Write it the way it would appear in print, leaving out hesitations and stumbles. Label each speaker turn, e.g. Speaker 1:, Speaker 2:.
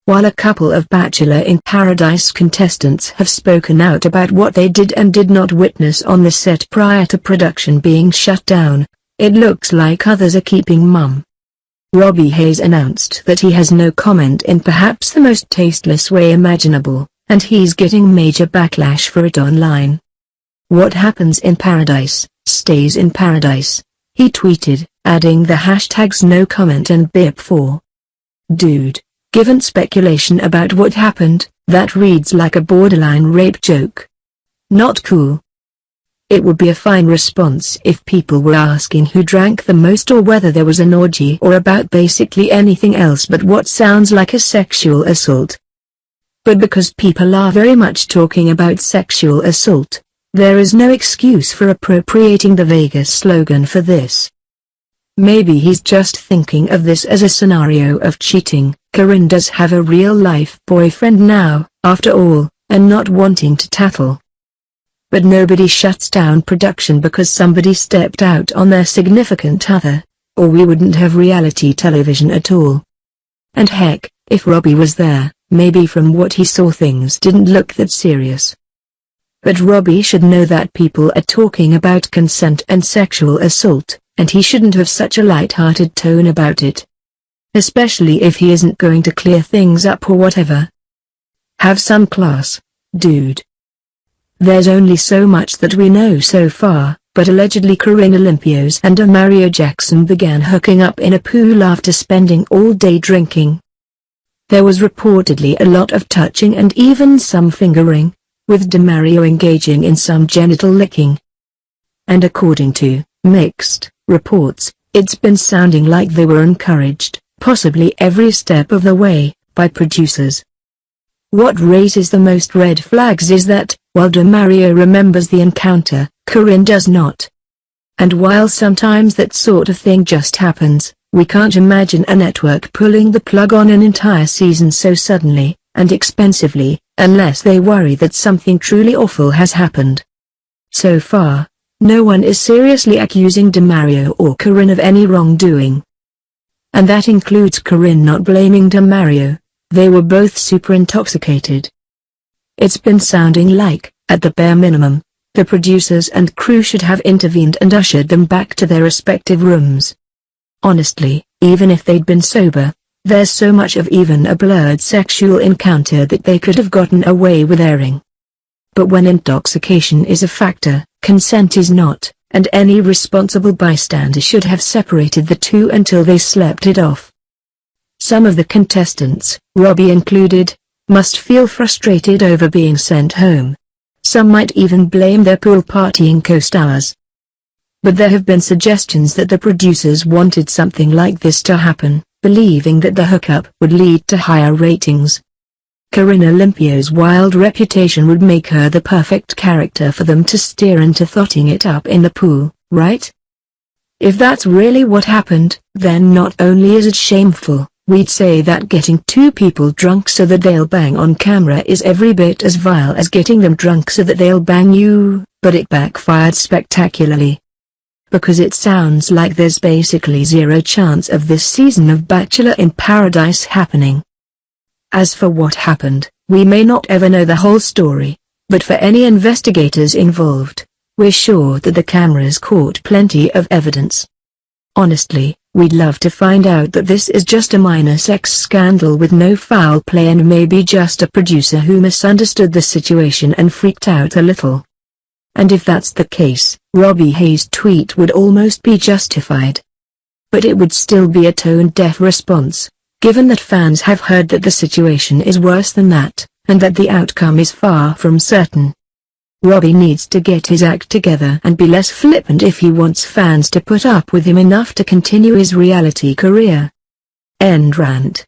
Speaker 1: while a couple of Bachelor in Paradise contestants have spoken out about what they did and did not witness on the set prior to production being shut down, it looks like others are keeping mum. Robby has announced that he has no comment in perhaps the most tasteless way imaginable, and he's getting major backlash for it online. "What happens in paradise, stays in paradise," he tweeted, adding the hashtags no comment and bip4. Dude, given speculation about what happened, that reads like a borderline rape joke. Not cool. It would be a fine response if people were asking who drank the most or whether there was an orgy or about basically anything else but what sounds like a sexual assault. But because people are very much talking about sexual assault, there is no excuse for appropriating the Vegas slogan for this. Maybe he's just thinking of this as a scenario of cheating. Corinne does have a real-life boyfriend now, after all, and not wanting to tattle. But nobody shuts down production because somebody stepped out on their significant other, or we wouldn't have reality television at all. And heck, if Robby was there, maybe from what he saw things didn't look that serious. But Robby should know that people are talking about consent and sexual assault, and he shouldn't have such a light-hearted tone about it. Especially if he isn't going to clear things up or whatever. Have some class, dude. There's only so much that we know so far, but allegedly Corinne Olympios and Mario Jackson began hooking up in a pool after spending all day drinking. There was reportedly a lot of touching and even some fingering, with Mario engaging in some genital licking. And according to mixed reports, it's been sounding like they were encouraged, possibly every step of the way, by producers. What raises the most red flags is that, while Mario remembers the encounter, Corinne does not. And while sometimes that sort of thing just happens, we can't imagine a network pulling the plug on an entire season so suddenly, and expensively, unless they worry that something truly awful has happened. So far, no one is seriously accusing Mario or Corinne of any wrongdoing. And that includes Corinne not blaming Mario. They were both super intoxicated. It's been sounding like, at the bare minimum, the producers and crew should have intervened and ushered them back to their respective rooms. Honestly, even if they'd been sober, there's so much of even a blurred sexual encounter that they could have gotten away with airing. But when intoxication is a factor, consent is not, and any responsible bystander should have separated the two until they slept it off. Some of the contestants, Robby included, must feel frustrated over being sent home. Some might even blame their pool partying co-stars. But there have been suggestions that the producers wanted something like this to happen, believing that the hookup would lead to higher ratings. Corinne Olympios' wild reputation would make her the perfect character for them to steer into thotting it up in the pool, right? If that's really what happened, then not only is it shameful, we'd say that getting two people drunk so that they'll bang on camera is every bit as vile as getting them drunk so that they'll bang you, but it backfired spectacularly. Because it sounds like there's basically zero chance of this season of Bachelor in Paradise happening. As for what happened, we may not ever know the whole story, but for any investigators involved, we're sure that the cameras caught plenty of evidence. Honestly, we'd love to find out that this is just a minor sex scandal with no foul play and maybe just a producer who misunderstood the situation and freaked out a little. And if that's the case, Robby Hayes' tweet would almost be justified. But it would still be a tone-deaf response, given that fans have heard that the situation is worse than that, and that the outcome is far from certain. Robby needs to get his act together and be less flippant if he wants fans to put up with him enough to continue his reality career. End rant.